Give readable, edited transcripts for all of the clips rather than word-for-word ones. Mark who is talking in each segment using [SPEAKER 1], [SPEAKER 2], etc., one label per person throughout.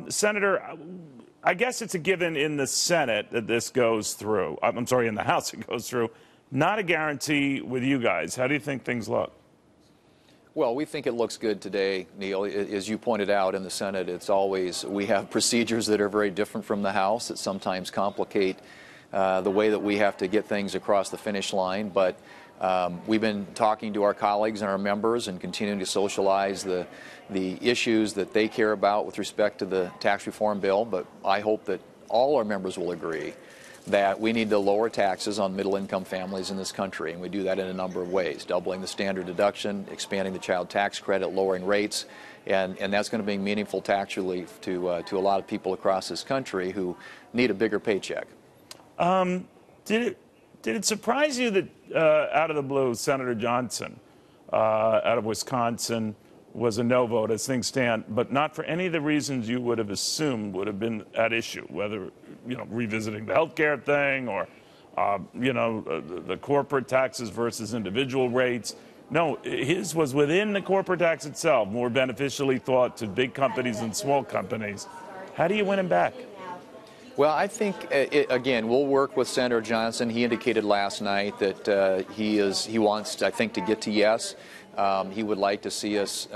[SPEAKER 1] Senator, I guess it's a given in the Senate that this goes through. I'm sorry, in the House it goes through. Not a guarantee with you guys. How do you think things look?
[SPEAKER 2] Well, we think it looks good today, Neil. As you pointed out in the Senate, we have procedures that are very different from the House that sometimes complicate the way that we have to get things across the finish line. But we've been talking to our colleagues and our members and continuing to socialize the issues that they care about with respect to the tax reform bill. But I hope that all our members will agree that we need to lower taxes on middle-income families in this country, and we do that in a number of ways: doubling the standard deduction, expanding the child tax credit, lowering rates, and that's going to bring meaningful tax relief to a lot of people across this country who need a bigger paycheck.
[SPEAKER 1] Did it surprise you that out of the blue, Senator Johnson out of Wisconsin was a no vote as things stand, but not for any of the reasons you would have assumed would have been at issue, whether, revisiting the health care thing or, the corporate taxes versus individual rates? No, his was within the corporate tax itself, more beneficially thought to big companies and small companies. How do you win him back?
[SPEAKER 2] Well, I think, again, we'll work with Senator Johnson. He indicated last night that he wants, I think, to get to yes. He would like to see us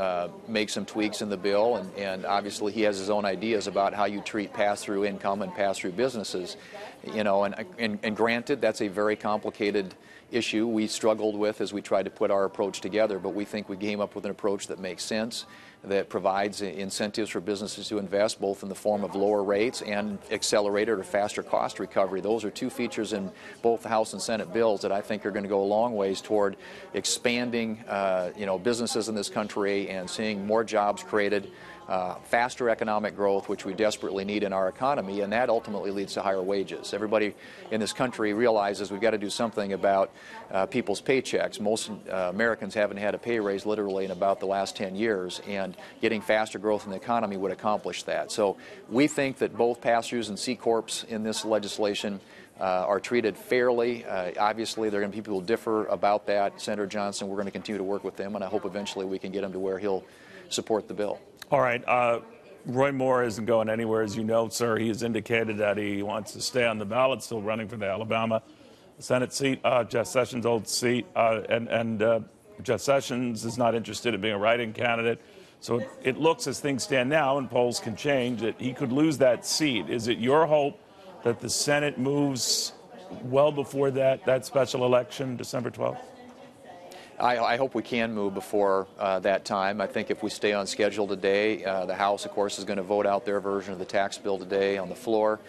[SPEAKER 2] make some tweaks in the bill, and obviously he has his own ideas about how you treat pass-through income and pass-through businesses. And granted, that's a very complicated issue we struggled with as we tried to put our approach together, but we think we came up with an approach that makes sense, that provides incentives for businesses to invest, both in the form of lower rates and accelerated or faster cost recovery. Those are two features in both the House and Senate bills that I think are going to go a long ways toward expanding businesses in this country and seeing more jobs created, faster economic growth, which we desperately need in our economy, and that ultimately leads to higher wages. Everybody in this country realizes we've got to do something about people's paychecks. Most Americans haven't had a pay raise literally in about the last 10 years, and getting faster growth in the economy would accomplish that. So we think that both pass-throughs and C-Corps in this legislation are treated fairly. Obviously, there are going to be people who differ about that. Senator Johnson, we're going to continue to work with him, and I hope eventually we can get him to where he'll support the bill.
[SPEAKER 1] All right. Roy Moore isn't going anywhere, as you know, sir. He has indicated that he wants to stay on the ballot, still running for the Alabama Senate seat, Jeff Sessions' old seat. And Jeff Sessions is not interested in being a write-in candidate. So it looks, as things stand now, and polls can change, that he could lose that seat. Is it your hope that the Senate moves well before that special election, December 12th?
[SPEAKER 2] I hope we can move before that time. I think if we stay on schedule today, the House, of course, is going to vote out their version of the tax bill today on the floor.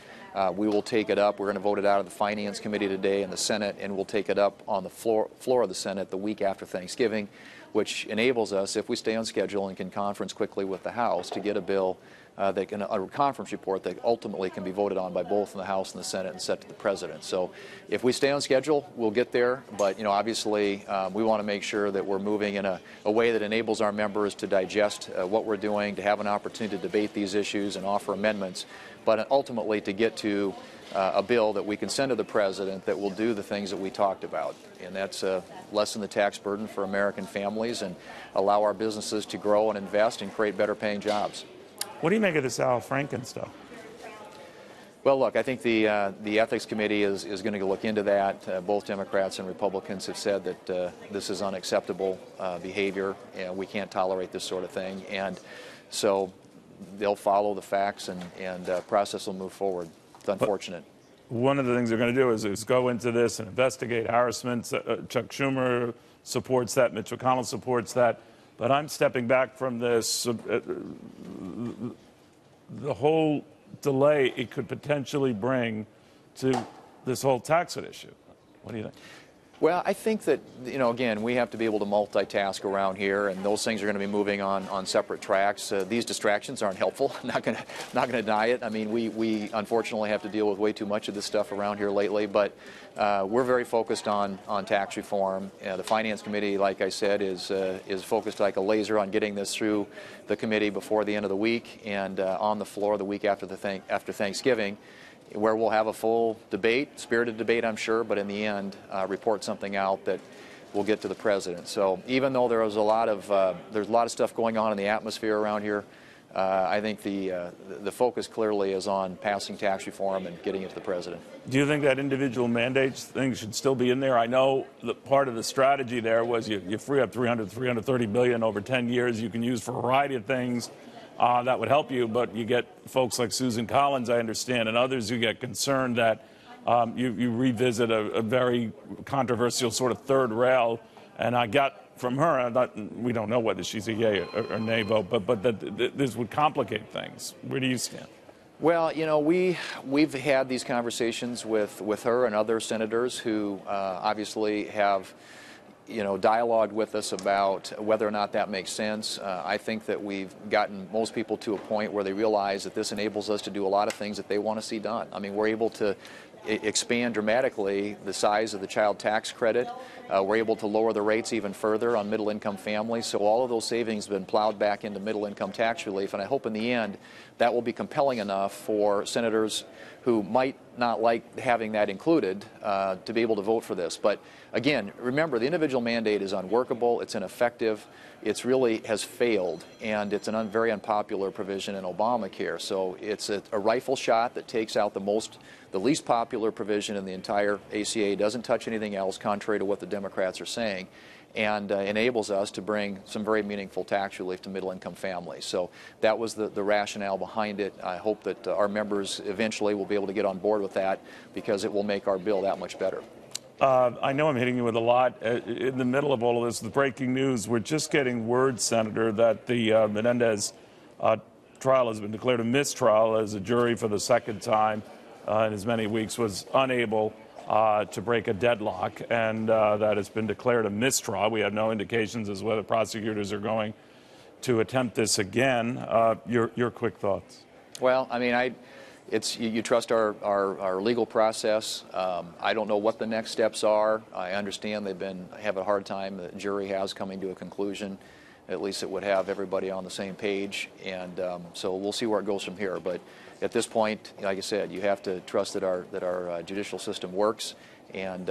[SPEAKER 2] We will take it up. We're going to vote it out of the Finance Committee today in the Senate, and we'll take it up on the floor of the Senate the week after Thanksgiving, which enables us, if we stay on schedule and can conference quickly with the House, to get a bill a conference report that ultimately can be voted on by both in the House and the Senate and sent to the President. So if we stay on schedule, we'll get there. But, obviously, we want to make sure that we're moving in a way that enables our members to digest what we're doing, to have an opportunity to debate these issues and offer amendments, but ultimately to get to a bill that we can send to the President that will do the things that we talked about. And that's lessen the tax burden for American families and allow our businesses to grow and invest and create better paying jobs.
[SPEAKER 1] What do you make of this Al Franken stuff?
[SPEAKER 2] Well, look, I think the Ethics Committee is going to look into that. Both Democrats and Republicans have said that this is unacceptable behavior, and we can't tolerate this sort of thing. And so they'll follow the facts, and process will move forward. It's unfortunate.
[SPEAKER 1] But one of the things they're going to do is go into this and investigate harassment. Chuck Schumer supports that. Mitch McConnell supports that. But I'm stepping back from this. The whole delay it could potentially bring to this whole tax issue. What do you think?
[SPEAKER 2] Well, I think that, again, we have to be able to multitask around here, and those things are going to be moving on separate tracks. These distractions aren't helpful. Not going to deny it. I mean, we unfortunately have to deal with way too much of this stuff around here lately, but we're very focused on tax reform. The Finance Committee, like I said, is focused like a laser on getting this through the committee before the end of the week and on the floor the week after Thanksgiving, where we'll have a full debate, spirited debate, I'm sure, but in the end, report something out that will get to the President. So even though there's a lot of stuff going on in the atmosphere around here, I think the focus clearly is on passing tax reform and getting it to the president.
[SPEAKER 1] Do you think that individual mandates thing should still be in there? I know that part of the strategy there was you free up $330 billion over 10 years you can use for a variety of things that would help you, but you get folks like Susan Collins, I understand, and others who get concerned that you revisit a very controversial sort of third rail, and I got from her, we don't know whether she's a yay or nay vote, but that this would complicate things. Where do you stand?
[SPEAKER 2] Well, you know, we've had these conversations with her and other senators who obviously have, you know, dialogued with us about whether or not that makes sense. I think that we've gotten most people to a point where they realize that this enables us to do a lot of things that they want to see done. I mean, we're able to expand dramatically the size of the child tax credit. We're able to lower the rates even further on middle-income families. So all of those savings have been plowed back into middle-income tax relief, and I hope in the end that will be compelling enough for senators who might not like having that included to be able to vote for this. But again, remember, the individual mandate is unworkable, it's ineffective, it's really has failed, and it's a very unpopular provision in Obamacare. So it's a rifle shot that takes out the least popular provision in the entire ACA, doesn't touch anything else, contrary to what the Democrats are saying, and enables us to bring some very meaningful tax relief to middle-income families. So that was the rationale behind it. I hope that our members eventually will be able to get on board with that, because it will make our bill that much better.
[SPEAKER 1] I know I'm hitting you with a lot. In the middle of all of this, the breaking news, we're just getting word, Senator, that the Menendez trial has been declared a mistrial, as a jury for the second time in as many weeks was unable to break a deadlock, and that has been declared a mistrial. We have no indications as to whether prosecutors are going to attempt this again. Your quick thoughts?
[SPEAKER 2] Well, I mean, you trust our legal process. I don't know what the next steps are. I understand have a hard time, the jury has, coming to a conclusion. At least it would have everybody on the same page, and so we'll see where it goes from here. But at this point, like I said, you have to trust that our judicial system works, and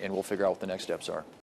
[SPEAKER 2] we'll figure out what the next steps are.